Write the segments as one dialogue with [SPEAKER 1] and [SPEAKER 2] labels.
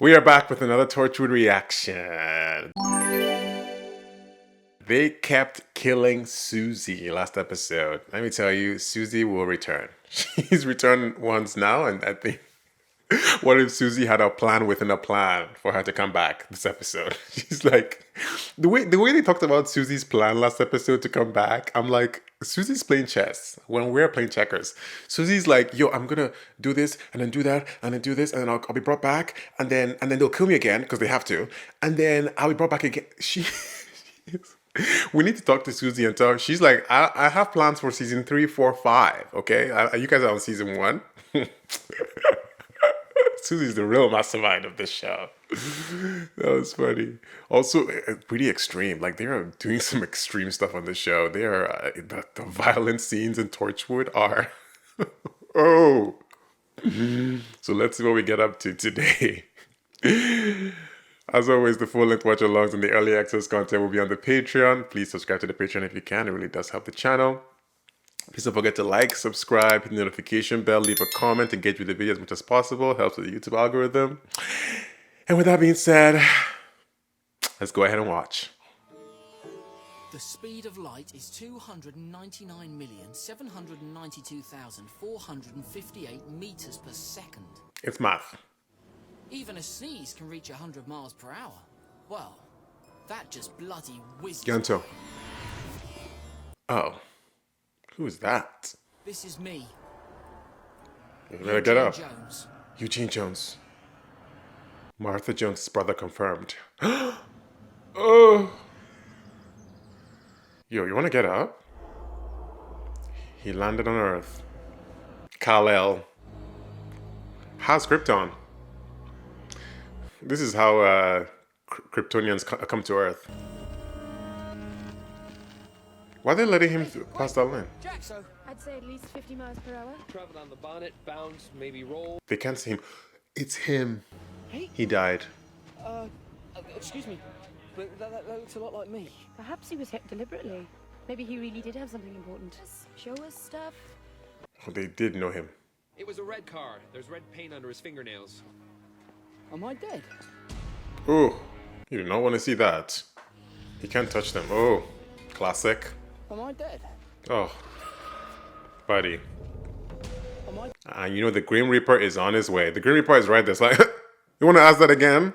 [SPEAKER 1] We are back with another Torchwood reaction. They kept killing Susie last episode. Let me tell you, Susie will return. She's returned once now, and I think, what if Susie had a plan within a plan for her to come back this episode? She's like, the way they talked about Susie's plan last episode to come back, I'm like, Susie's playing chess when we're playing checkers. Susie's like, yo, I'm gonna do this and then do that and then do this and then I'll be brought back and then they'll kill me again because they have to, and then I'll be brought back again. We need to talk to Susie and tell her. She's like, I have plans for season 3, 4, 5. Okay, you guys are on season 1. Susie's the real mastermind of this show. That was funny. Also, pretty extreme. Like, they are doing some extreme stuff on the show. They are the violent scenes in Torchwood are. Oh. So let's see what we get up to today. As always, the full-length watch-alongs and the early access content will be on the Patreon. Please subscribe to the Patreon if you can. It really does help the channel. Please don't forget to like, subscribe, hit the notification bell, leave a comment, engage with the video as much as possible. Helps with the YouTube algorithm. And with that being said, let's go ahead and watch.
[SPEAKER 2] The speed of light is 299,792,458 meters per second.
[SPEAKER 1] It's math.
[SPEAKER 2] Even a sneeze can reach 100 miles per hour. Well, that just bloody whizzed.
[SPEAKER 1] Ganto. Oh. Who is that?
[SPEAKER 2] This is me.
[SPEAKER 1] You better get up.
[SPEAKER 2] Jones.
[SPEAKER 1] Eugene Jones. Martha Jones' brother confirmed. Oh. Yo, you want to get up? He landed on Earth. Kal-El. How's Krypton? This is how Kryptonians come to Earth. Why are they letting him pass that line?
[SPEAKER 2] Jaxo.
[SPEAKER 3] I'd say at least 50 miles per hour.
[SPEAKER 4] Travel down the bonnet, bounce, maybe roll.
[SPEAKER 1] They can't see him. It's him.
[SPEAKER 4] Hey.
[SPEAKER 1] He died.
[SPEAKER 4] Excuse me, but that looks a lot like me.
[SPEAKER 3] Perhaps he was hit deliberately. Maybe he really did have something important. Just show us stuff.
[SPEAKER 1] Oh, they did know him.
[SPEAKER 4] It was a red car. There's red paint under his fingernails. Am I dead?
[SPEAKER 1] Oh, you do not want to see that. You can't touch them. Oh, classic.
[SPEAKER 4] Am I dead?
[SPEAKER 1] Oh, buddy.
[SPEAKER 4] Am I?
[SPEAKER 1] And you know the Grim Reaper is on his way. The Grim Reaper is right there. It's like, you want to ask that again?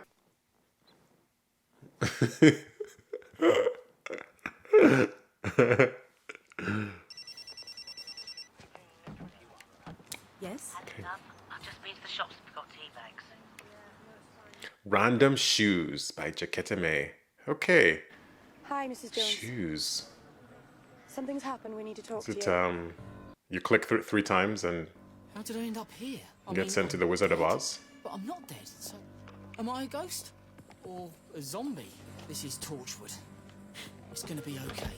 [SPEAKER 3] Yes?
[SPEAKER 5] I've just been to the shops and got tea bags.
[SPEAKER 1] Random Shoes by Jaquetta May. Okay.
[SPEAKER 3] Hi, Mrs. Jones.
[SPEAKER 1] Shoes.
[SPEAKER 3] Something's happened. We need to talk
[SPEAKER 1] Is
[SPEAKER 3] to
[SPEAKER 1] it,
[SPEAKER 3] you.
[SPEAKER 1] you click 3 times and
[SPEAKER 2] How did I end up here?
[SPEAKER 1] get sent to the Wizard of Oz?
[SPEAKER 2] But I'm not dead, so am I a ghost? Or a zombie? This is Torchwood. It's gonna be okay.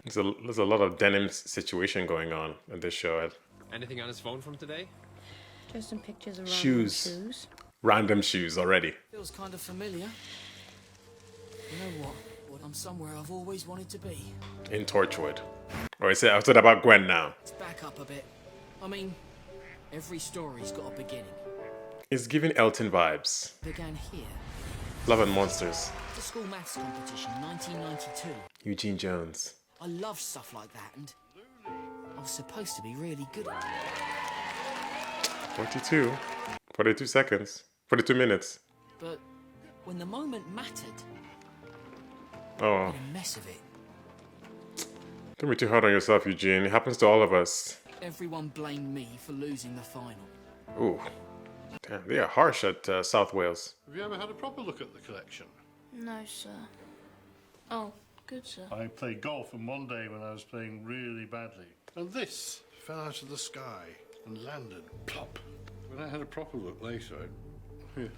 [SPEAKER 1] There's a lot of denim situation going on in this show.
[SPEAKER 4] Anything on his phone from today?
[SPEAKER 3] Just some pictures of
[SPEAKER 1] Shoes. Random shoes already.
[SPEAKER 2] Feels kind of familiar. You know what? I'm somewhere I've always wanted to be.
[SPEAKER 1] In Torchwood. Or is it about Gwen now?
[SPEAKER 2] Let's back up a bit. I mean, every story's got a beginning.
[SPEAKER 1] It's giving Elton vibes.
[SPEAKER 2] Began here.
[SPEAKER 1] Love and Monsters.
[SPEAKER 2] The school maths competition, 1992.
[SPEAKER 1] Eugene Jones.
[SPEAKER 2] I love stuff like that, and I was supposed to be really good at it.
[SPEAKER 1] 42 seconds. 42 minutes.
[SPEAKER 2] But when the moment mattered,
[SPEAKER 1] Oh,
[SPEAKER 2] I made a mess of it.
[SPEAKER 1] don't be too hard on yourself, Eugene. It happens to all of us.
[SPEAKER 2] Everyone blamed me for losing the final.
[SPEAKER 1] Ooh. Damn, they are harsh at South Wales.
[SPEAKER 6] Have you ever had a proper look at the collection?
[SPEAKER 3] No, sir. Oh, good, sir.
[SPEAKER 6] I played golf, and one day when I was playing really badly, and this fell out of the sky and landed plop. When I had a proper look later, I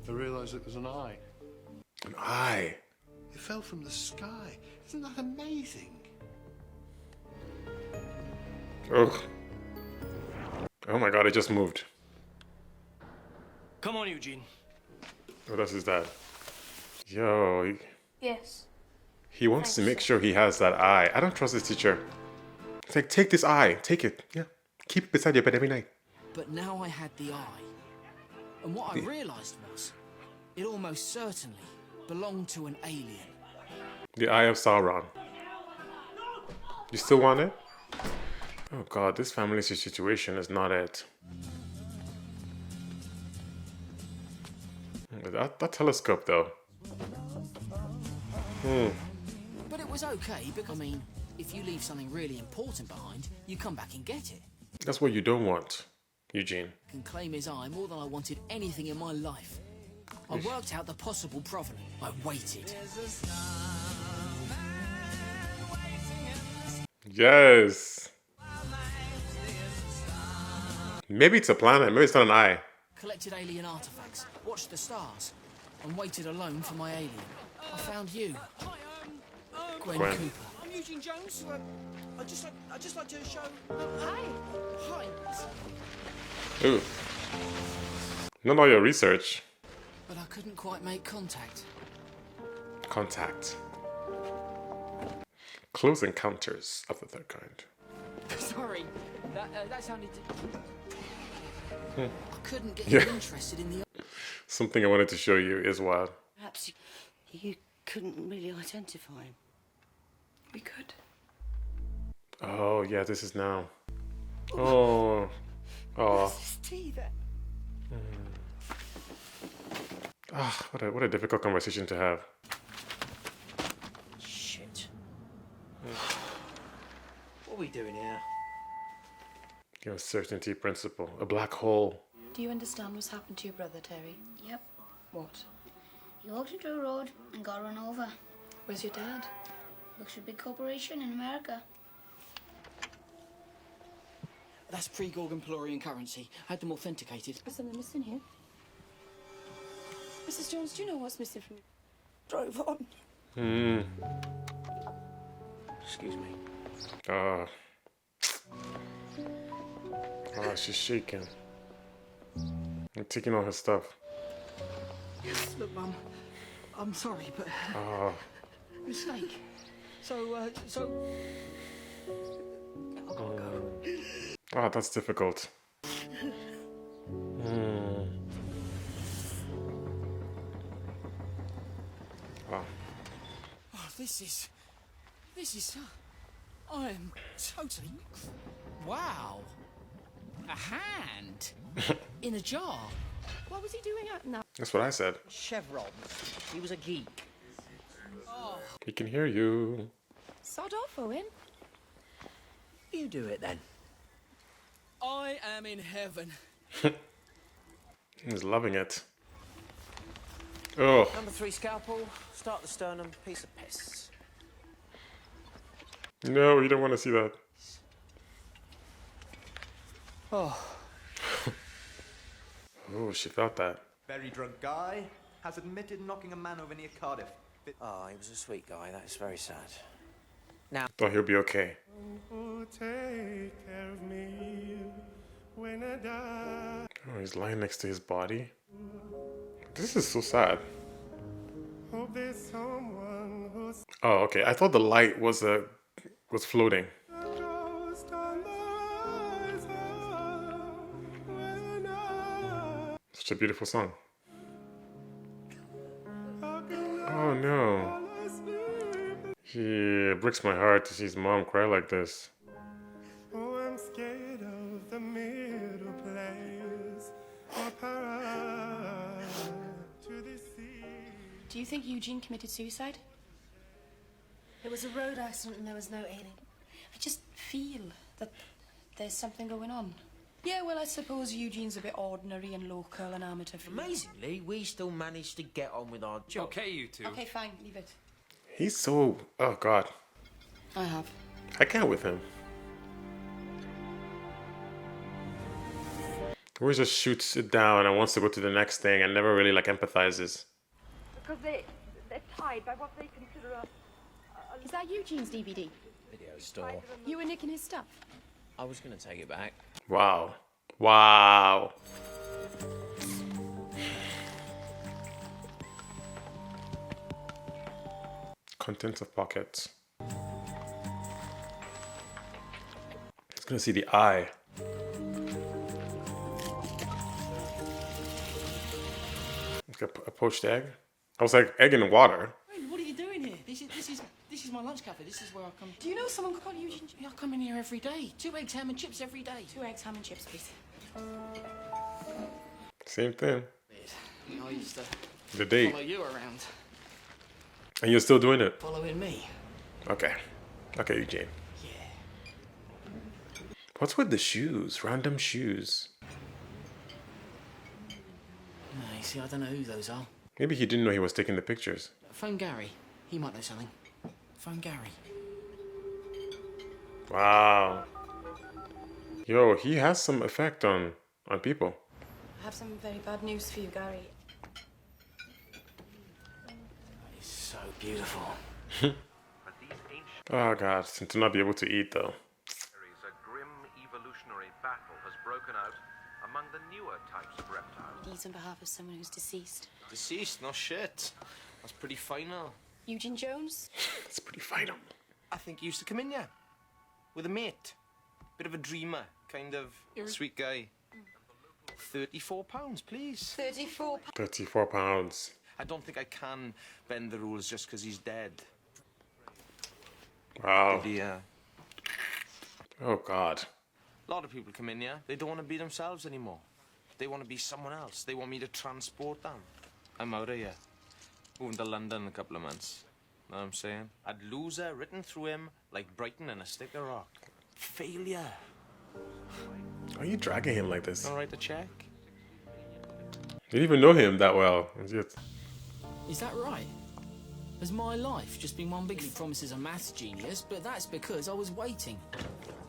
[SPEAKER 6] realised it was an eye.
[SPEAKER 1] An eye.
[SPEAKER 6] It fell from the sky. Isn't that amazing?
[SPEAKER 1] Ugh. Oh my god, it just moved.
[SPEAKER 7] Come on, Eugene.
[SPEAKER 1] What else is that? Yo,
[SPEAKER 3] Yes.
[SPEAKER 1] he wants to make sure he has that eye. I don't trust his teacher. It's like, take this eye. Take it. Yeah. Keep it beside your bed every night.
[SPEAKER 2] But now I had the eye. And what I realised was, it almost certainly belonged to an alien.
[SPEAKER 1] The Eye of Sauron. You still want it? Oh god, this family situation is not it. That telescope though.
[SPEAKER 2] But it was okay, because, I mean, if you leave something really important behind, you come back and get it.
[SPEAKER 1] That's what you don't want, Eugene.
[SPEAKER 2] I can claim his eye more than I wanted anything in my life. I worked out the possible provenance. I waited.
[SPEAKER 1] Yes. Maybe it's a planet. Maybe it's not an eye.
[SPEAKER 2] Collected alien artifacts, watched the stars, and waited alone for my alien. I found you. Gwen
[SPEAKER 1] Gwen.
[SPEAKER 2] Cooper.
[SPEAKER 7] I'm Eugene Jones. I'd just like to show.
[SPEAKER 3] Hi.
[SPEAKER 7] Hi.
[SPEAKER 1] Ooh. Not all your research.
[SPEAKER 2] But I couldn't quite make contact.
[SPEAKER 1] Contact. Close encounters of the third kind.
[SPEAKER 2] Sorry, that sounded. I couldn't get
[SPEAKER 1] Yeah.
[SPEAKER 2] you interested in the.
[SPEAKER 1] Something I wanted to show you is wild.
[SPEAKER 8] Perhaps you couldn't really identify him. We could.
[SPEAKER 1] Oh yeah, this is now. Oh. Oh.
[SPEAKER 8] This tea then.
[SPEAKER 1] Ah, what a difficult conversation to have.
[SPEAKER 7] Shit. What are we doing here?
[SPEAKER 1] The uncertainty principle. A black hole.
[SPEAKER 3] Do you understand what's happened to your brother, Terry?
[SPEAKER 9] Yep.
[SPEAKER 3] What?
[SPEAKER 9] He walked into a road and got run over.
[SPEAKER 3] Where's your dad?
[SPEAKER 9] Works for a big corporation in America.
[SPEAKER 2] That's pre-Gorgon Pelorian currency. Had them authenticated.
[SPEAKER 3] Is something missing here? Mrs. Jones, do you know what's missing from...
[SPEAKER 8] Drove on.
[SPEAKER 7] Excuse me.
[SPEAKER 1] Ah. Ah, she's shaking. I'm taking all her stuff.
[SPEAKER 2] Look, Mum, I'm sorry, but
[SPEAKER 1] Ah.
[SPEAKER 2] mistake. So I gotta go.
[SPEAKER 1] Ah, that's difficult. Ah.
[SPEAKER 2] Oh, this is. I am totally. Wow. A hand in a jar.
[SPEAKER 3] What was he doing out in that?
[SPEAKER 1] That's what I said.
[SPEAKER 7] Chevron. He was a geek.
[SPEAKER 1] He can hear you.
[SPEAKER 3] Sod off, Owen.
[SPEAKER 7] You do it then.
[SPEAKER 2] I am in heaven.
[SPEAKER 1] He's loving it. Oh.
[SPEAKER 7] Number 3 scalpel. Start the sternum. Piece of piss.
[SPEAKER 1] No, you don't want to see that.
[SPEAKER 7] Oh.
[SPEAKER 1] Oh, she felt that.
[SPEAKER 10] Very drunk guy has admitted knocking a man over near Cardiff.
[SPEAKER 7] Oh, he was a sweet guy. That is very sad.
[SPEAKER 1] Thought he'll be okay.
[SPEAKER 6] Take care of me when I die.
[SPEAKER 1] Oh, he's lying next to his body. This is so sad.
[SPEAKER 6] Hope there's someone who's
[SPEAKER 1] Oh, okay. I thought the light was floating.
[SPEAKER 6] lost on the horizon when I
[SPEAKER 1] Such a beautiful song. Oh no. He breaks my heart to see his mom cry like this.
[SPEAKER 6] Oh, I'm scared of the middle place or paradise to the sea.
[SPEAKER 3] Do you think Eugene committed suicide?
[SPEAKER 8] It was a road accident and there was no ailing.
[SPEAKER 3] I just feel that there's something going on. Yeah, well, I suppose Eugene's a bit ordinary and local and amateur.
[SPEAKER 7] Amazingly, we still managed to get on with our job.
[SPEAKER 4] Okay, you two.
[SPEAKER 3] Okay, fine, leave it.
[SPEAKER 1] He's so... Oh god.
[SPEAKER 3] I have.
[SPEAKER 1] I can't with him. He always just shoots it down and wants to go to the next thing and never really like empathizes.
[SPEAKER 3] Because they're tied by what they consider a... Is that Eugene's DVD?
[SPEAKER 7] Video store.
[SPEAKER 3] You were nicking his stuff?
[SPEAKER 7] I was going to take it back.
[SPEAKER 1] Wow. Wow. Contents of pockets. He's gonna see the eye. Like a poached egg? I was like, egg in water.
[SPEAKER 2] Hey, what are you doing here? This is my lunch cafe. This is where I come. Do you know someone called Eugene? I come in here every day. 2 eggs, ham and chips every day.
[SPEAKER 3] 2 eggs, ham and chips, please.
[SPEAKER 1] Same thing.
[SPEAKER 2] I used to
[SPEAKER 1] The date.
[SPEAKER 2] follow you around.
[SPEAKER 1] And you're still doing it?
[SPEAKER 2] Following me.
[SPEAKER 1] Okay. Okay, Eugene.
[SPEAKER 2] Yeah.
[SPEAKER 1] What's with the shoes? Random shoes.
[SPEAKER 2] No, you see, I don't know who those are.
[SPEAKER 1] Maybe he didn't know he was taking the pictures.
[SPEAKER 2] Phone Gary. He might know something. Phone Gary.
[SPEAKER 1] Wow. Yo, he has some effect on people.
[SPEAKER 3] I have some very bad news for you, Gary.
[SPEAKER 2] It's so beautiful.
[SPEAKER 1] Oh god, to not be able to eat though.
[SPEAKER 11] A grim evolutionary battle has broken out among the newer types of reptiles.
[SPEAKER 3] These on behalf of someone who's deceased.
[SPEAKER 7] Deceased? No shit. That's pretty final.
[SPEAKER 3] Eugene Jones?
[SPEAKER 1] It's pretty final.
[SPEAKER 7] I think he used to come in, yeah. With a mate. Bit of a dreamer. Kind of sweet guy. £34, please.
[SPEAKER 3] 34
[SPEAKER 1] 34 pounds.
[SPEAKER 7] I don't think I can bend the rules just because he's dead.
[SPEAKER 1] Wow.
[SPEAKER 7] Yeah.
[SPEAKER 1] Oh god.
[SPEAKER 7] A lot of people come in here. They don't want to be themselves anymore. They want to be someone else. They want me to transport them. I'm out of here. Moving to London in a couple of months. Know what I'm saying? I'd lose her written through him like Brighton and a stick of rock. Failure.
[SPEAKER 1] Why are you dragging him like this?
[SPEAKER 7] Don't write the check.
[SPEAKER 1] You didn't even know him that well.
[SPEAKER 2] Is that right? Has my life just been one big promise as a maths genius? But that's because I was waiting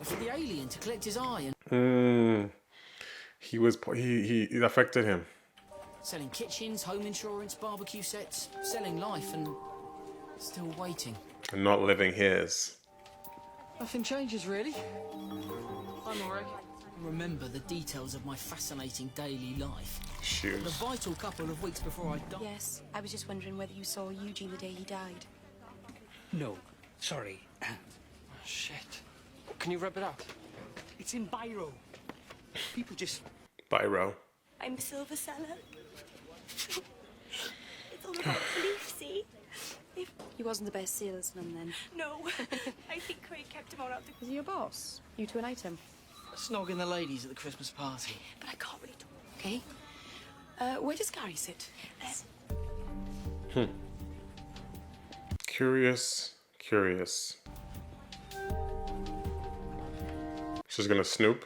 [SPEAKER 2] for the alien to collect his eye and
[SPEAKER 1] He affected him.
[SPEAKER 2] selling kitchens, home insurance, barbecue sets, selling life and still waiting.
[SPEAKER 1] And not living his.
[SPEAKER 2] Nothing changes really. I'm alright. Remember the details of my fascinating daily life.
[SPEAKER 1] Shoes.
[SPEAKER 2] The vital couple of weeks before I died.
[SPEAKER 3] Yes, I was just wondering whether you saw Eugene the day he died.
[SPEAKER 12] No, sorry.
[SPEAKER 2] Shit. Can you rub it up?
[SPEAKER 12] It's in biro. People just...
[SPEAKER 1] Biro.
[SPEAKER 3] I'm a silver seller. It's all about belief, see? He wasn't the best salesman then.
[SPEAKER 9] No, I think Craig kept him all out.
[SPEAKER 3] Was he your boss? You two an item?
[SPEAKER 2] Snogging the ladies at the Christmas party.
[SPEAKER 9] But I can't really talk.
[SPEAKER 3] Okay. Where does Gary sit?
[SPEAKER 1] Curious. She's gonna snoop.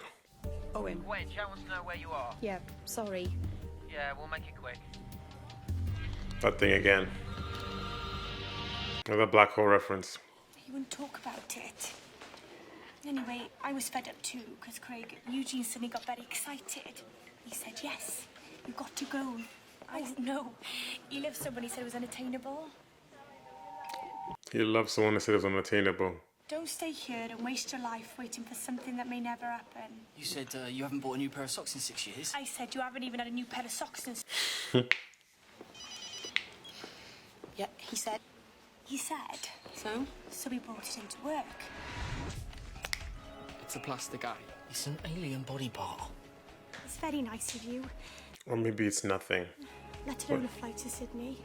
[SPEAKER 3] Owen.
[SPEAKER 5] Wait, Chat wants to know where you are.
[SPEAKER 3] Yeah, sorry.
[SPEAKER 5] Yeah, we'll make it quick.
[SPEAKER 1] That thing again. Another black hole reference.
[SPEAKER 9] He wouldn't talk about it. Anyway, I was fed up too, because Eugene suddenly got very excited. He said, yes, you've got to go. I said, no. He loved someone he said was unattainable.
[SPEAKER 1] He loves someone that said it was unattainable.
[SPEAKER 9] Don't stay here and waste your life waiting for something that may never happen.
[SPEAKER 2] You said you haven't bought a new pair of socks in 6 years.
[SPEAKER 9] I said you haven't even had a new pair of socks since...
[SPEAKER 3] Yeah, he said.
[SPEAKER 9] He said.
[SPEAKER 3] So?
[SPEAKER 9] So we brought it into work.
[SPEAKER 2] It's a plastic eye. It's an alien body part.
[SPEAKER 9] It's very nice of you.
[SPEAKER 1] Or maybe it's nothing.
[SPEAKER 9] Let alone a flight to Sydney.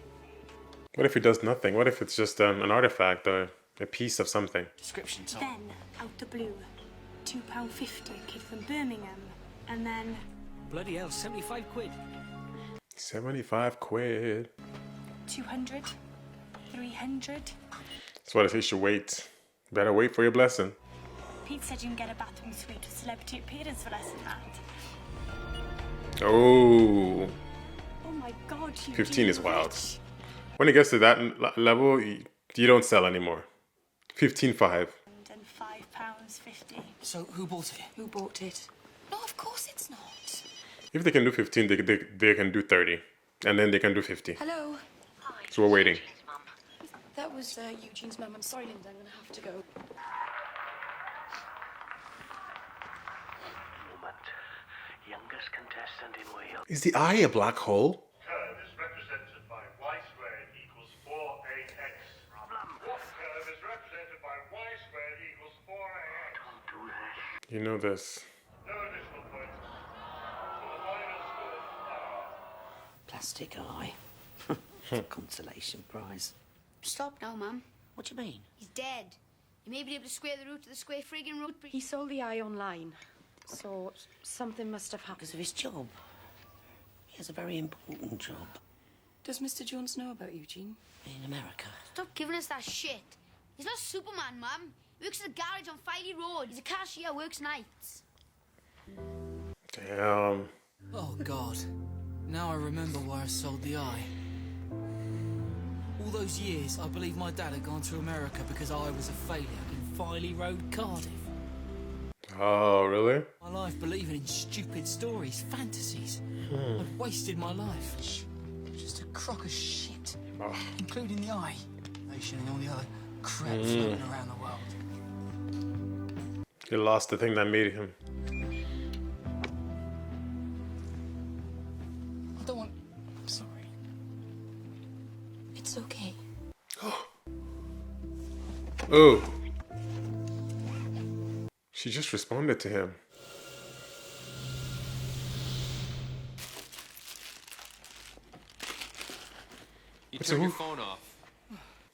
[SPEAKER 1] What if he does nothing? What if it's just an artifact or a piece of something?
[SPEAKER 2] Description, Tom.
[SPEAKER 9] Then, out the blue, £2.50, kid from Birmingham. And then...
[SPEAKER 12] Bloody hell, 75 quid.
[SPEAKER 1] 75 quid.
[SPEAKER 9] 200, 300.
[SPEAKER 1] That's what I say, you should wait. Better wait for your blessing.
[SPEAKER 9] Pete said you can get a bathroom suite with celebrity appearance for less than that.
[SPEAKER 1] Oh.
[SPEAKER 9] Oh my god, you
[SPEAKER 1] 15 is wild. When it gets to that level, you don't sell anymore. 15.5.
[SPEAKER 9] And £5.50.
[SPEAKER 2] So who bought it?
[SPEAKER 3] Who bought it?
[SPEAKER 9] No, of course it's not.
[SPEAKER 1] If they can do 15, they can do 30. And then they can do 50.
[SPEAKER 3] Hello.
[SPEAKER 1] So we're waiting.
[SPEAKER 3] That was Eugene's mum. I'm sorry, Linda. I'm going to have to go.
[SPEAKER 12] Moment. Youngest contestant in Wales.
[SPEAKER 1] Is the eye a black hole?
[SPEAKER 6] Curve is represented by y squared equals 4ax.
[SPEAKER 12] Problem.
[SPEAKER 6] What curve is represented by y squared equals 4ax?
[SPEAKER 12] Don't do this.
[SPEAKER 1] You know this.
[SPEAKER 6] No additional points. So the final scores are...
[SPEAKER 8] plastic eye. Consolation prize.
[SPEAKER 9] Stop now, Mum.
[SPEAKER 8] What do you mean?
[SPEAKER 9] He's dead. He may be able to square the root to the square friggin' root, but
[SPEAKER 3] He sold the eye online, so something must have happened.
[SPEAKER 8] Because of his job. He has a very important job.
[SPEAKER 3] Does Mr. Jones know about Eugene?
[SPEAKER 8] In America.
[SPEAKER 9] stop giving us that shit. He's not Superman, Mum. He works at a garage on Filey Road. He's a cashier, works nights.
[SPEAKER 1] Damn.
[SPEAKER 2] Oh, God. Now I remember why I sold the eye. All those years, I believed my dad had gone to America because I was a failure in Filey Road, Cardiff.
[SPEAKER 1] Oh, really?
[SPEAKER 2] My life believing in stupid stories, fantasies. I'd wasted my life. Just a crock of shit. Including the eye. Nation and all the other crap floating around the world.
[SPEAKER 1] He lost the thing that made him.
[SPEAKER 2] I don't want... I'm sorry.
[SPEAKER 3] It's okay.
[SPEAKER 1] Oh. She just responded to him.
[SPEAKER 4] You
[SPEAKER 1] So
[SPEAKER 4] turned your
[SPEAKER 1] who-
[SPEAKER 4] phone off.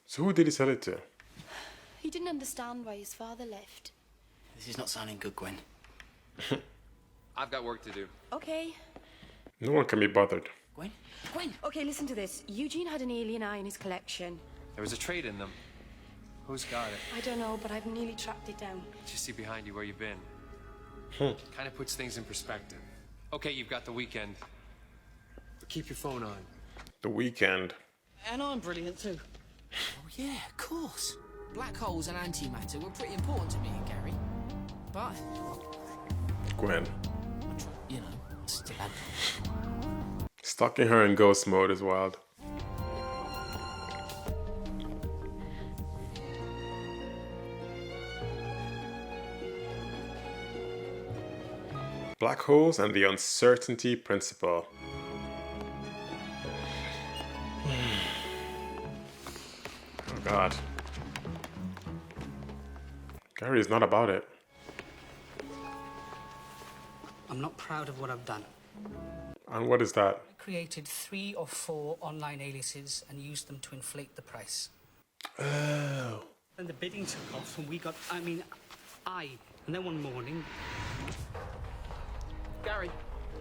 [SPEAKER 1] So who did he sell it to?
[SPEAKER 3] He didn't understand why his father left.
[SPEAKER 2] This is not sounding good, Gwen.
[SPEAKER 4] I've got work to do.
[SPEAKER 3] Okay.
[SPEAKER 1] No one can be bothered.
[SPEAKER 2] Gwen? Gwen!
[SPEAKER 3] Okay, listen to this. Eugene had an alien eye in his collection.
[SPEAKER 4] There was a trade in them. Who's got it?
[SPEAKER 3] I don't know, but I've nearly tracked it down.
[SPEAKER 4] Just see behind you where you've been. Kind of puts things in perspective. Okay, you've got the weekend. But keep your phone on.
[SPEAKER 1] The Weekend.
[SPEAKER 2] And I'm brilliant too. Oh yeah, of course. Black holes and antimatter were pretty important to me and Gary. But,
[SPEAKER 1] Gwen.
[SPEAKER 2] you know, still had...
[SPEAKER 1] Stalking her in ghost mode is wild. Black holes and the uncertainty principle. Oh God. Gary is not about it.
[SPEAKER 13] I'm not proud of what I've done.
[SPEAKER 1] And what is that?
[SPEAKER 13] I created 3 or 4 online aliases and used them to inflate the price.
[SPEAKER 1] Oh.
[SPEAKER 13] Then the bidding took off and we got, and then one morning...
[SPEAKER 2] Gary,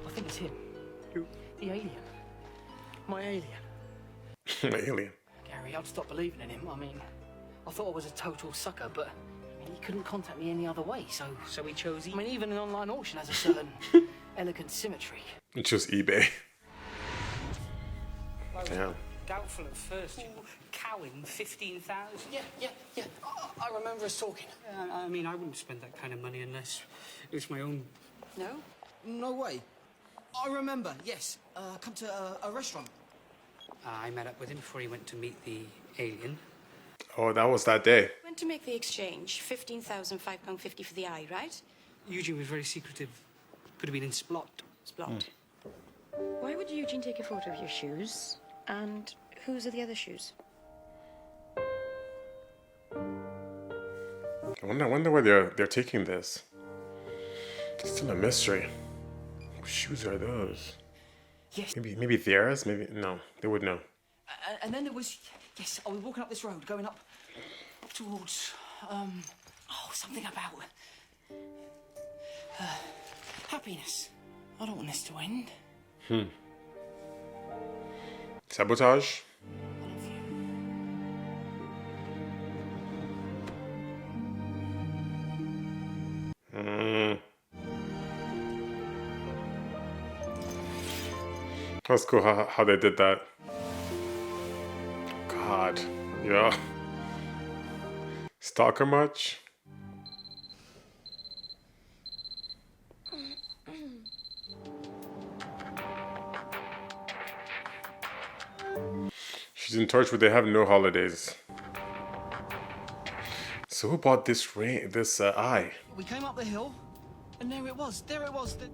[SPEAKER 2] I think it's him.
[SPEAKER 13] Who?
[SPEAKER 2] The alien. My alien.
[SPEAKER 1] Alien.
[SPEAKER 2] Gary, I'd stopped believing in him. I mean, I thought I was a total sucker, but I mean, he couldn't contact me any other way, so...
[SPEAKER 13] So we chose
[SPEAKER 2] I mean, even an online auction has a certain elegant symmetry.
[SPEAKER 1] It's just eBay. Damn.
[SPEAKER 13] doubtful at first. Cowan, 15,000.
[SPEAKER 2] Yeah. I remember us talking.
[SPEAKER 13] I mean, I wouldn't spend that kind of money unless it was my own...
[SPEAKER 2] No? No way. I remember, yes. Come to a restaurant.
[SPEAKER 13] I met up with him before he went to meet the alien.
[SPEAKER 1] Oh, that was that day.
[SPEAKER 3] Went to make the exchange. £15,005.50 for the eye, right?
[SPEAKER 13] Eugene was very secretive. Could have been in Splot.
[SPEAKER 3] Splot. Why would Eugene take a photo of your shoes? And whose are the other shoes?
[SPEAKER 1] I wonder why they're taking this. It's still a mystery. Whose shoes are those?
[SPEAKER 2] Yes.
[SPEAKER 1] Maybe theirs? Maybe no. They would know.
[SPEAKER 2] And then there was... Yes, I was walking up this road, going up towards... something about... happiness. I don't want this to end.
[SPEAKER 1] Sabotage? That's cool how they did that. God, yeah. Stalker much? She's in Torchwood. They have no holidays. So who bought this eye?
[SPEAKER 2] We came up the hill, and there it was. There it was. The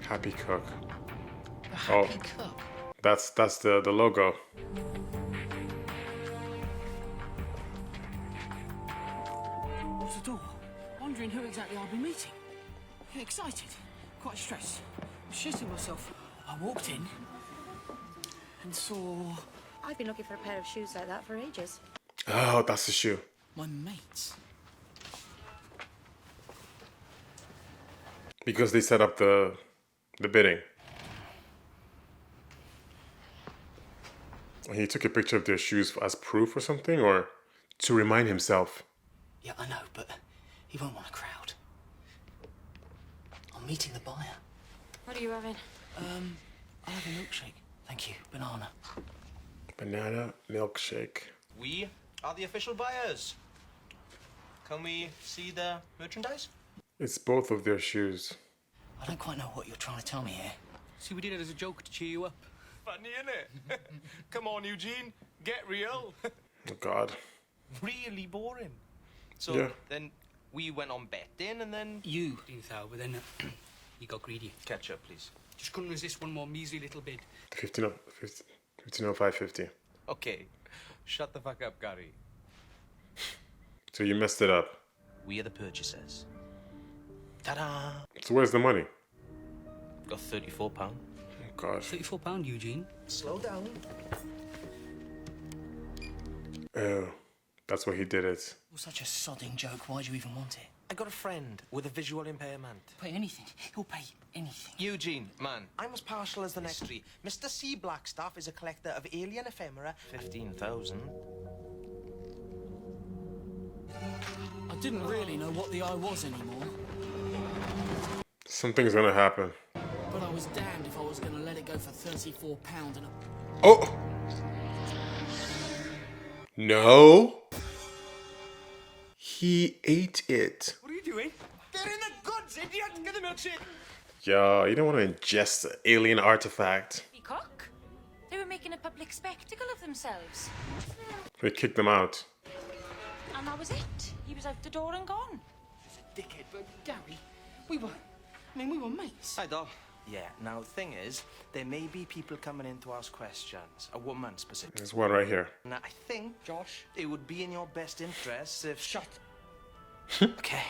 [SPEAKER 1] Happy Cook.
[SPEAKER 2] Happy Cook.
[SPEAKER 1] That's the logo.
[SPEAKER 2] What's the door? Wondering who exactly I'll be meeting. Excited, quite stressed. Shitting myself. I walked in, And so...
[SPEAKER 3] I've been looking for a pair of shoes like that for ages.
[SPEAKER 1] Oh, that's the shoe.
[SPEAKER 2] my mates.
[SPEAKER 1] Because they set up the bidding. He took a picture of their shoes as proof or something, or to remind himself.
[SPEAKER 2] Yeah, I know, but he won't want a crowd. I'm meeting the buyer.
[SPEAKER 3] What are you having?
[SPEAKER 2] I'll have a milkshake. Thank you. Banana.
[SPEAKER 1] Banana milkshake.
[SPEAKER 7] We are the official buyers. Can we see the merchandise?
[SPEAKER 1] It's both of their shoes.
[SPEAKER 2] I don't quite know what you're trying to tell me here.
[SPEAKER 13] See, we did it as a joke to cheer you up.
[SPEAKER 7] Funny, innit? Come on, Eugene. Get real.
[SPEAKER 1] Oh, God.
[SPEAKER 7] Really boring. So
[SPEAKER 1] Yeah.
[SPEAKER 7] then we went on betting and then...
[SPEAKER 13] You didn't thou, but then you got greedy.
[SPEAKER 7] Ketchup, please.
[SPEAKER 13] Just couldn't resist one more measly little bid.
[SPEAKER 1] 15.0550.
[SPEAKER 7] Okay. Shut the fuck up, Gary.
[SPEAKER 1] So you messed it up.
[SPEAKER 7] We are the purchasers. Ta-da!
[SPEAKER 1] So where's the money?
[SPEAKER 7] Got £34.
[SPEAKER 1] Oh, God.
[SPEAKER 13] £34, Eugene.
[SPEAKER 7] Slow down.
[SPEAKER 1] Oh, that's why he did it.
[SPEAKER 2] It was such a sodding joke. Why'd you even want it?
[SPEAKER 7] I got a friend with a visual impairment.
[SPEAKER 2] Pay anything. He'll pay anything.
[SPEAKER 7] Eugene, man, I'm as partial as the next tree. Mr. C. Blackstaff is a collector of alien ephemera. 15,000.
[SPEAKER 2] I didn't really know what the eye was anymore.
[SPEAKER 1] Something's gonna happen.
[SPEAKER 2] But I was damned if I was going to let it go for £34 and
[SPEAKER 1] Oh! No! He ate it.
[SPEAKER 7] What are you doing? Get in the goods, idiot! Get the milkshake!
[SPEAKER 1] Yo, you don't want to ingest an alien artifact.
[SPEAKER 3] Peacock? They were making a public spectacle of themselves.
[SPEAKER 1] They kicked them out.
[SPEAKER 3] And that was it. He was out the door and gone.
[SPEAKER 2] dickhead, but Gary, we were mates.
[SPEAKER 7] Hi, doll. Yeah, now the thing is, there may be people coming in to ask questions. A woman specifically.
[SPEAKER 1] There's one right here.
[SPEAKER 7] Now, I think, Josh, it would be in your best interest if...
[SPEAKER 2] Shut.
[SPEAKER 7] Okay.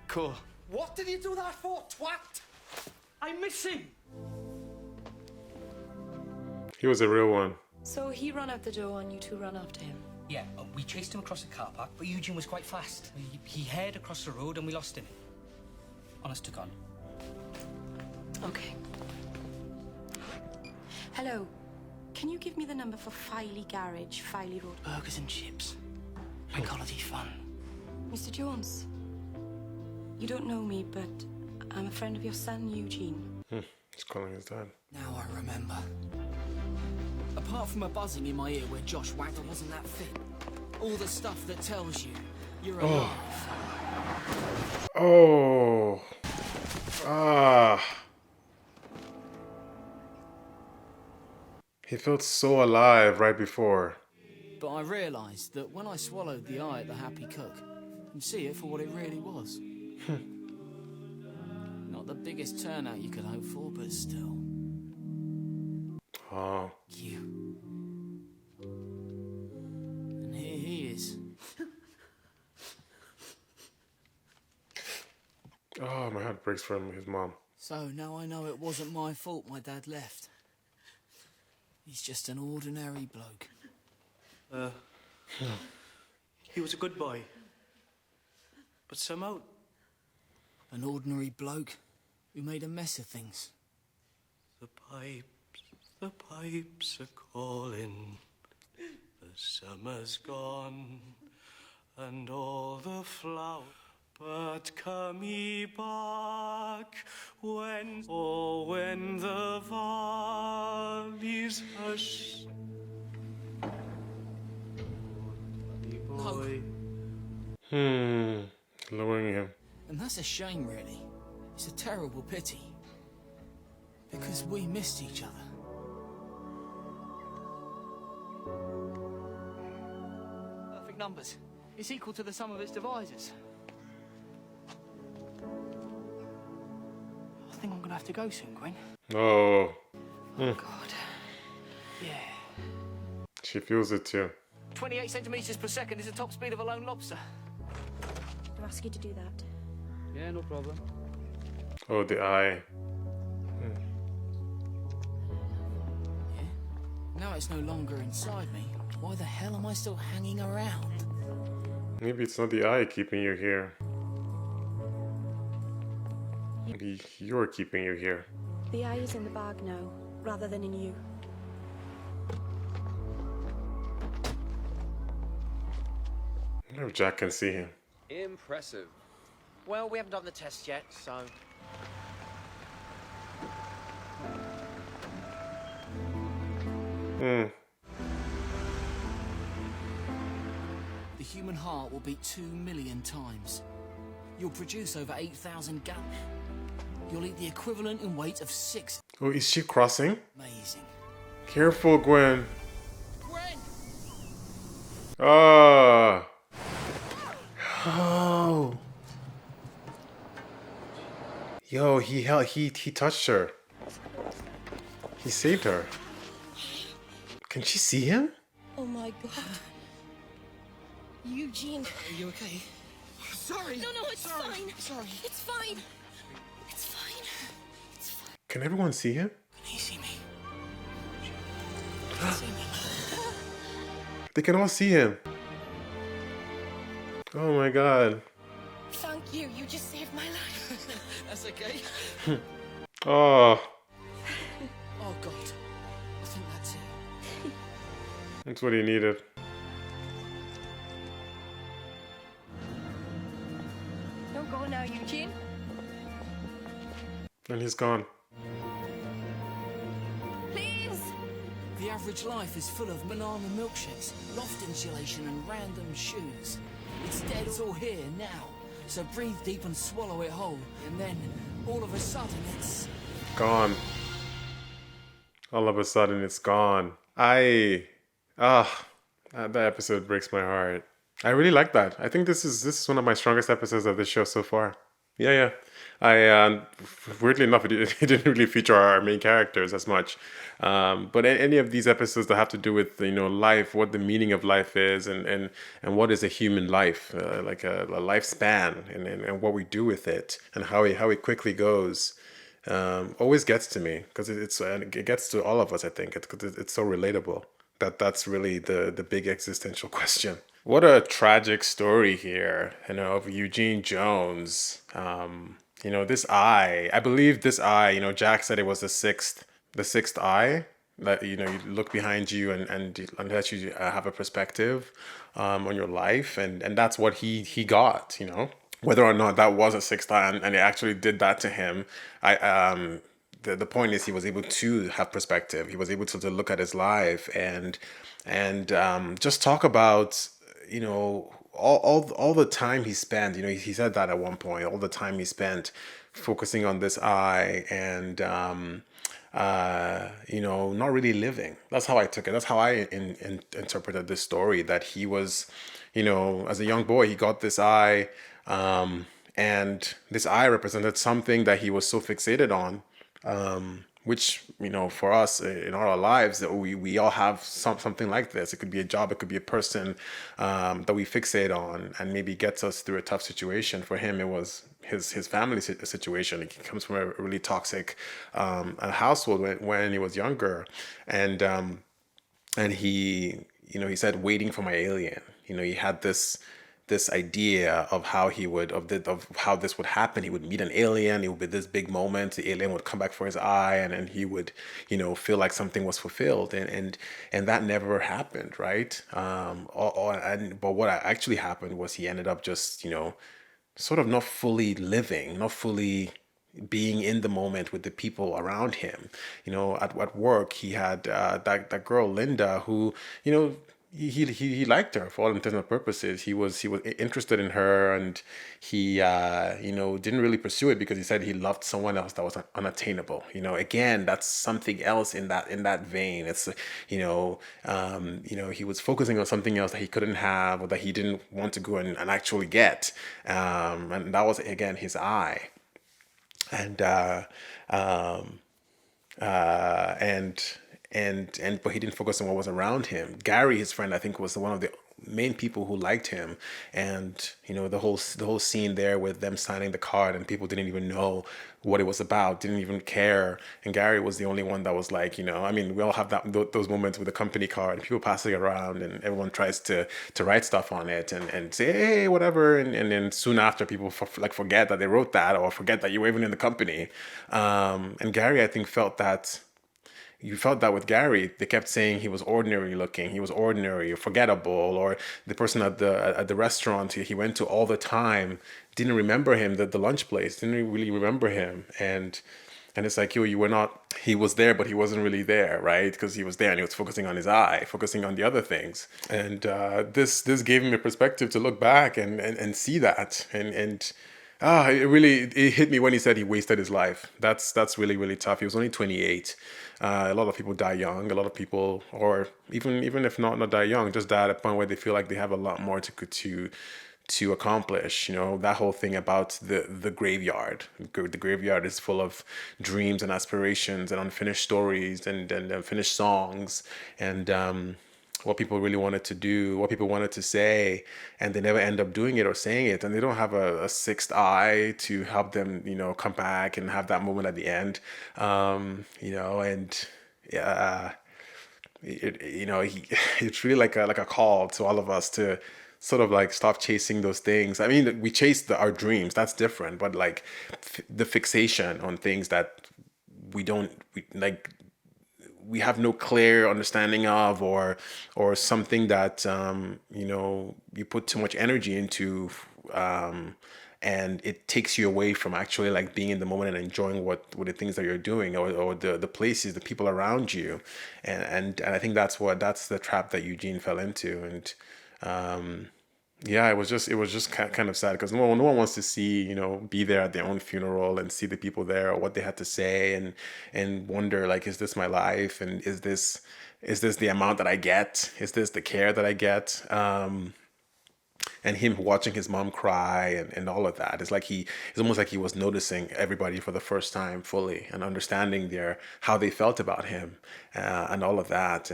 [SPEAKER 7] Cool.
[SPEAKER 2] What did you do that for, twat? I miss him.
[SPEAKER 1] He was a real one.
[SPEAKER 3] So he ran out the door and you two ran after him?
[SPEAKER 13] Yeah, we chased him across the car park, but Eugene was quite fast. He headed across the road and we lost him. Honest to God.
[SPEAKER 3] Okay. Hello. Can you give me the number for Filey Garage, Filey Road?
[SPEAKER 2] Burgers and chips. Holiday fun.
[SPEAKER 3] Mr. Jones, you don't know me, but I'm a friend of your son, Eugene.
[SPEAKER 1] He's calling his dad.
[SPEAKER 2] Now I remember. Apart from a buzzing in my ear where Josh Wagner wasn't that fit, all the stuff that tells you you're alive.
[SPEAKER 1] Oh. Ah. He felt so alive right before.
[SPEAKER 2] But I realised that when I swallowed the eye at the Happy Cook, you see it for what it really was. Not the biggest turnout you could hope for, but still.
[SPEAKER 1] Oh.
[SPEAKER 2] You. And here he is.
[SPEAKER 1] Oh, my heart breaks for him, his mom.
[SPEAKER 2] So now I know it wasn't my fault my dad left. He's just an ordinary bloke.
[SPEAKER 14] He was a good boy. But somehow...
[SPEAKER 2] An ordinary bloke who made a mess of things.
[SPEAKER 14] The pipes are calling. The summer's gone, and all the flowers. But come ye back when the valleys hush. Boy.
[SPEAKER 1] Lowering him.
[SPEAKER 2] And that's a shame, really. It's a terrible pity. Because we missed each other. Perfect numbers. It's equal to the sum of its divisors. I think I'm gonna have to go soon, Gwen.
[SPEAKER 1] Oh.
[SPEAKER 2] God. Yeah.
[SPEAKER 1] She feels it too.
[SPEAKER 2] 28 centimetres per second is the top speed of a lone lobster.
[SPEAKER 3] I'll ask you to do that.
[SPEAKER 2] Yeah, no problem.
[SPEAKER 1] Oh, the eye.
[SPEAKER 2] Now it's no longer inside me. Why the hell am I still hanging around?
[SPEAKER 1] Maybe it's not the eye keeping you here. Maybe you're keeping you here.
[SPEAKER 3] The eye is in the bag now, rather than in you.
[SPEAKER 1] I wonder if Jack can see him.
[SPEAKER 4] Impressive.
[SPEAKER 5] Well, we haven't done the test yet, so...
[SPEAKER 1] Hmm.
[SPEAKER 2] The human heart will beat 2 million times. You'll produce over 8,000 gallons. You'll eat the equivalent in weight of 6.
[SPEAKER 1] Oh, is she crossing?
[SPEAKER 2] Amazing.
[SPEAKER 1] Careful, Gwen.
[SPEAKER 2] Gwen!
[SPEAKER 1] Ah. Oh. Yo, he touched her. He saved her. Can she see him?
[SPEAKER 3] Oh my god. Eugene.
[SPEAKER 2] Are you okay? Sorry.
[SPEAKER 3] No, it's fine.
[SPEAKER 2] Sorry.
[SPEAKER 3] It's fine. It's fine. It's fine.
[SPEAKER 1] Can everyone see him?
[SPEAKER 2] Can he see me?
[SPEAKER 1] They can all see him. Oh my god.
[SPEAKER 3] Thank you. You just saved my life.
[SPEAKER 2] That's okay.
[SPEAKER 1] Oh.
[SPEAKER 2] Oh god. I think that's it.
[SPEAKER 1] That's what he needed.
[SPEAKER 3] Don't go now, Eugene.
[SPEAKER 1] And he's gone.
[SPEAKER 3] Please.
[SPEAKER 2] The average life is full of banana milkshakes, loft insulation and random shoes. Instead, it's all here now. So breathe deep and swallow it whole. And then, all of a sudden, it's...
[SPEAKER 1] Gone. All of a sudden, it's gone. That episode breaks my heart. I really like that. I think this is one of my strongest episodes of this show so far. Yeah. Weirdly enough, it didn't really feature our main characters as much. But any of these episodes that have to do with, life, what the meaning of life is, and what is a human life, like a lifespan, and what we do with it, and how it quickly goes, always gets to me, because it gets to all of us. I think it's so relatable. That's really the big existential question. What a tragic story here, of Eugene Jones. This eye, I believe this eye, Jack said it was the sixth eye, that, you look behind you and let you have a perspective on your life. And that's what he got, whether or not that was a sixth eye and it actually did that to him. The point is, he was able to have perspective. He was able to look at his life and just talk about, all the time he spent. He said that at one point. All the time he spent focusing on this eye and not really living. That's how I took it. That's how I interpreted this story. That he was, as a young boy, he got this eye, and this eye represented something that he was so fixated on. Which, for us in our lives, that we all have something like this. It could be a job, it could be a person that we fixate on and maybe gets us through a tough situation. For him, it was his family situation. He comes from a really toxic household when he was younger, and he, he said, waiting for my alien. He had this idea of how of how this would happen. He would meet an alien. It would be this big moment. The alien would come back for his eye, and then he would, feel like something was fulfilled. And that never happened, right? But what actually happened was he ended up just, sort of not fully living, not fully being in the moment with the people around him. At work, he had that girl Linda, who, he liked her for all intents and purposes. He was interested in her, and he didn't really pursue it because he said he loved someone else that was unattainable. Again, that's something else in that vein. It's he was focusing on something else that he couldn't have, or that he didn't want to go and actually get, and that was again his eye. And but he didn't focus on what was around him. Gary, his friend, I think was one of the main people who liked him. And the whole scene there with them signing the card, and people didn't even know what it was about, didn't even care. And Gary was the only one that was like, I mean, we all have those moments with the company card, and people passing it around, and everyone tries to write stuff on it and say, hey, whatever. And then soon after, people forget that they wrote that, or forget that you were even in the company. And Gary, I think, felt that. You felt that with Gary. They kept saying he was ordinary looking, he was ordinary, or forgettable, or the person at the restaurant he went to all the time didn't remember him. The lunch place didn't really remember him, and it's like, you were not. He was there, but he wasn't really there, right? Because he was there and he was focusing on his eye, focusing on the other things. And this gave him a perspective to look back and see that, and it hit me when he said he wasted his life. That's really, really tough. He was only 28. A lot of people die young. A lot of people, or even if not die young, just die at a point where they feel like they have a lot more to accomplish. That whole thing about the graveyard. The graveyard is full of dreams and aspirations and unfinished stories and unfinished songs and what people really wanted to do, what people wanted to say, and they never end up doing it or saying it. And they don't have a sixth eye to help them, come back and have that moment at the end. And yeah, it's really like a call to all of us to sort of like stop chasing those things. I mean, we chase our dreams, that's different, but like the fixation on things that we have no clear understanding of, or something that you put too much energy into, and it takes you away from actually like being in the moment and enjoying what the things that you're doing, or the places, the people around you, and I think that's the trap that Eugene fell into. And yeah, it was just kind of sad, because no one wants to see, be there at their own funeral and see the people there, or what they had to say, and wonder, like, is this my life? And is this the amount that I get? Is this the care that I get? And him watching his mom cry and all of that. It's almost like he was noticing everybody for the first time fully, and understanding how they felt about him, and all of that.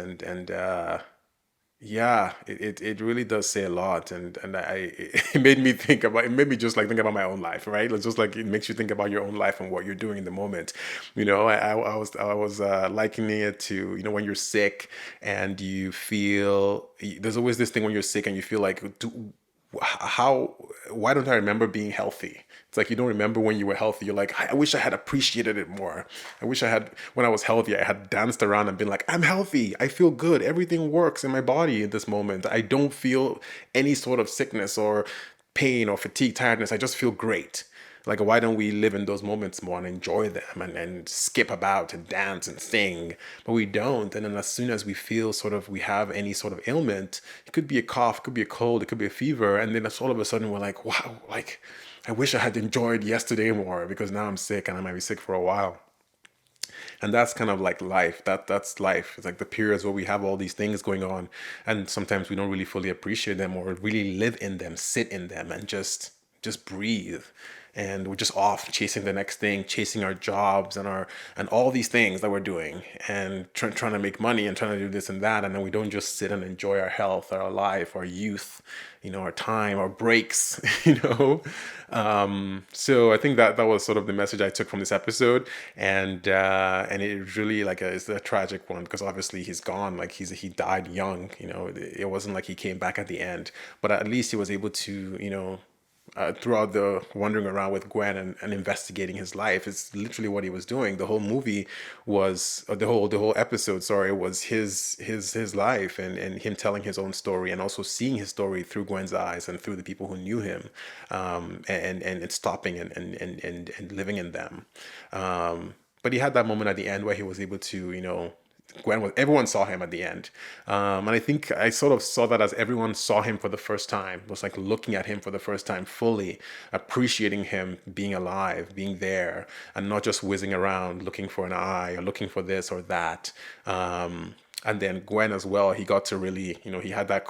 [SPEAKER 1] Yeah, it really does say a lot, and it made me think about my own life, right? It's just like it makes you think about your own life and what you're doing in the moment. I was likening it to, when you're sick and you feel, there's always this thing when you're sick and you feel like, why don't I remember being healthy? It's like you don't remember when you were healthy. You're like, I wish I had appreciated it more. I wish when I was healthy, I had danced around and been like, I'm healthy. I feel good. Everything works in my body at this moment. I don't feel any sort of sickness or pain or fatigue, tiredness. I just feel great. Like, why don't we live in those moments more and enjoy them and skip about and dance and sing? But we don't. And then as soon as we feel we have any sort of ailment, it could be a cough, it could be a cold, it could be a fever. And then all of a sudden we're like, wow, like, I wish I had enjoyed yesterday more, because now I'm sick and I might be sick for a while. And that's kind of like life. That's life. It's like the periods where we have all these things going on, and sometimes we don't really fully appreciate them or really live in them, sit in them, and just breathe. And we're just off chasing the next thing, chasing our jobs and all these things that we're doing, and trying to make money and trying to do this and that. And then we don't just sit and enjoy our health, our life, our youth, our time, our breaks, So I think that was sort of the message I took from this episode. And it really it's a tragic one, because obviously he's gone. Like he died young, it wasn't like he came back at the end, but at least he was able to, throughout the wandering around with Gwen and investigating his life, is literally what he was doing. The whole movie was, or the whole episode, sorry, was his life and him telling his own story, and also seeing his story through Gwen's eyes and through the people who knew him, and stopping and living in them. But he had that moment at the end where he was able to, everyone saw him at the end. And I think I sort of saw that as everyone saw him for the first time. It was like looking at him for the first time, fully appreciating him being alive, being there, and not just whizzing around looking for an eye or looking for this or that. And then Gwen as well, he got to really, he had that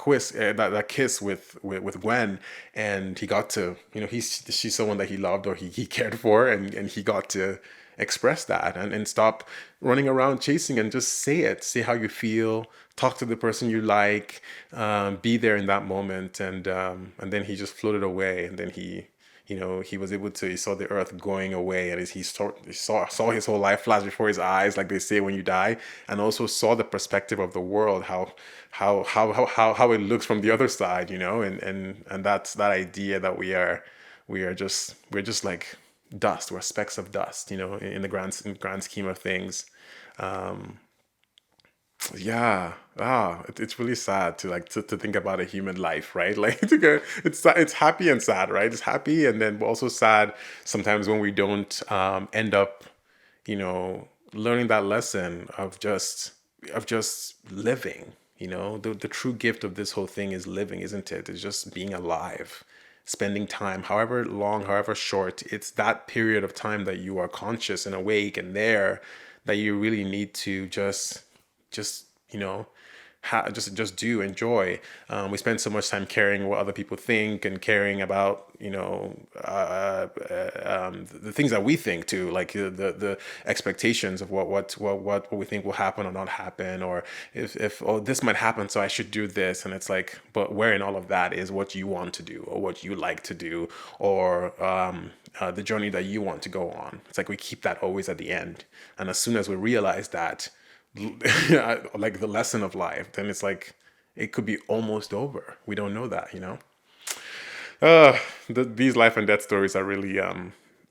[SPEAKER 1] kiss with Gwen, and he got to, she's someone that he loved, or he cared for, and he got to express that and stop running around chasing and just say how you feel, talk to the person you like, be there in that moment. And then he just floated away, and then he was able to, he saw the earth going away, and he saw his whole life flash before his eyes, like they say when you die, and also saw the perspective of the world, how it looks from the other side, and that's that idea that we're just like dust. We're specks of dust, in the grand scheme of things. Yeah. It's really sad to think about a human life, right? Like it's happy and sad, right? It's happy, and then also sad sometimes when we don't end up, learning that lesson of just living. The true gift of this whole thing is living, isn't it? It's just being alive, spending time, however long, however short. It's that period of time that you are conscious and awake and there, that you really need to just just do enjoy. We spend so much time caring what other people think and caring about the things that we think too, like the expectations of what we think will happen or not happen, or if oh, this might happen, so I should do this. And it's like, but where in all of that is what you want to do or what you like to do, or the journey that you want to go on. It's like we keep that always at the end, and as soon as we realize that, like the lesson of life, then it's like it could be almost over. We don't know that. These life and death stories are really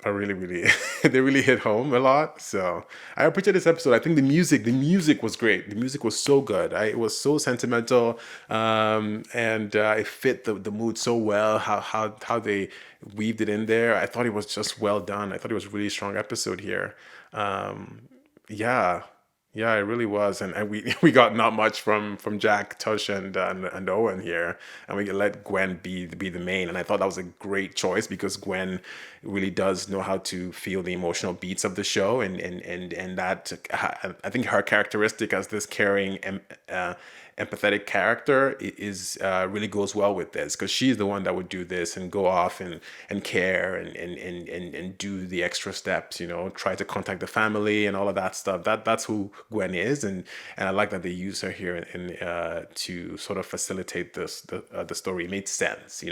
[SPEAKER 1] really they really hit home a lot. So I appreciate this episode. I think the music was great. The music was so good. It was so sentimental, and it fit the mood so well. How they weaved it in there. I thought it was just well done. I thought it was a really strong episode here. Yeah. Yeah, it really was, and we got not much from Jack, Tush, and Owen here, and we let Gwen be the main. And I thought that was a great choice, because Gwen really does know how to feel the emotional beats of the show, and that, I think her characteristic as this caring empathetic character is really goes well with this, because she's the one that would do this and go off and care and do the extra steps, try to contact the family and all of that stuff. That's who Gwen is, and I like that they use her here to sort of facilitate the story. It made sense,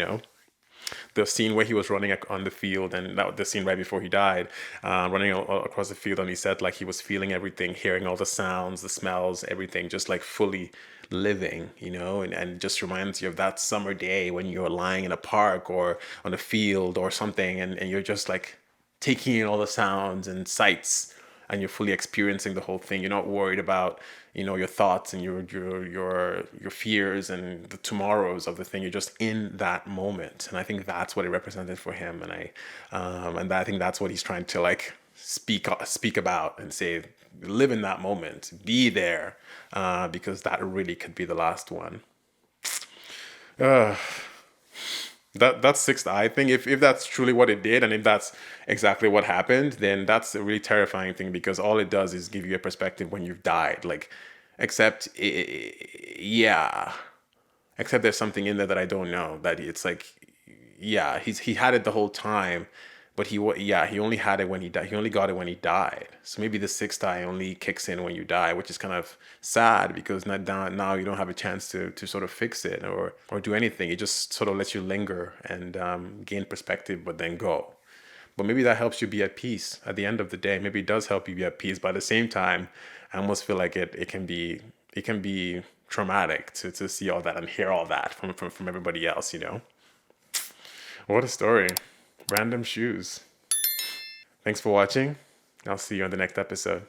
[SPEAKER 1] the scene where he was running on the field, and the scene right before he died, running across the field, and he said like he was feeling everything, hearing all the sounds, the smells, everything, just like fully living, and just reminds you of that summer day when you're lying in a park or on a field or something, and you're just like taking in all the sounds and sights, and you're fully experiencing the whole thing. You're not worried about your thoughts and your fears and the tomorrows of the thing. You're just in that moment, and I think that's what it represented for him. And I think that's what he's trying to like speak about and say. Live in that moment, be there, because that really could be the last one. That's Sixth Eye thing. If that's truly what it did, and if that's exactly what happened, then that's a really terrifying thing, because all it does is give you a perspective when you've died. Like, except there's something in there that I don't know. That it's like, yeah, he had it the whole time, but he only had it when he died. He only got it when he died. So maybe the sixth eye only kicks in when you die, which is kind of sad, because now you don't have a chance to sort of fix it or do anything. It just sort of lets you linger and gain perspective, but then go. But maybe that helps you be at peace at the end of the day. Maybe it does help you be at peace. But at the same time, I almost feel like it can be traumatic to see all that and hear all that from everybody else, What a story. Random shoes. Thanks for watching. I'll see you on the next episode.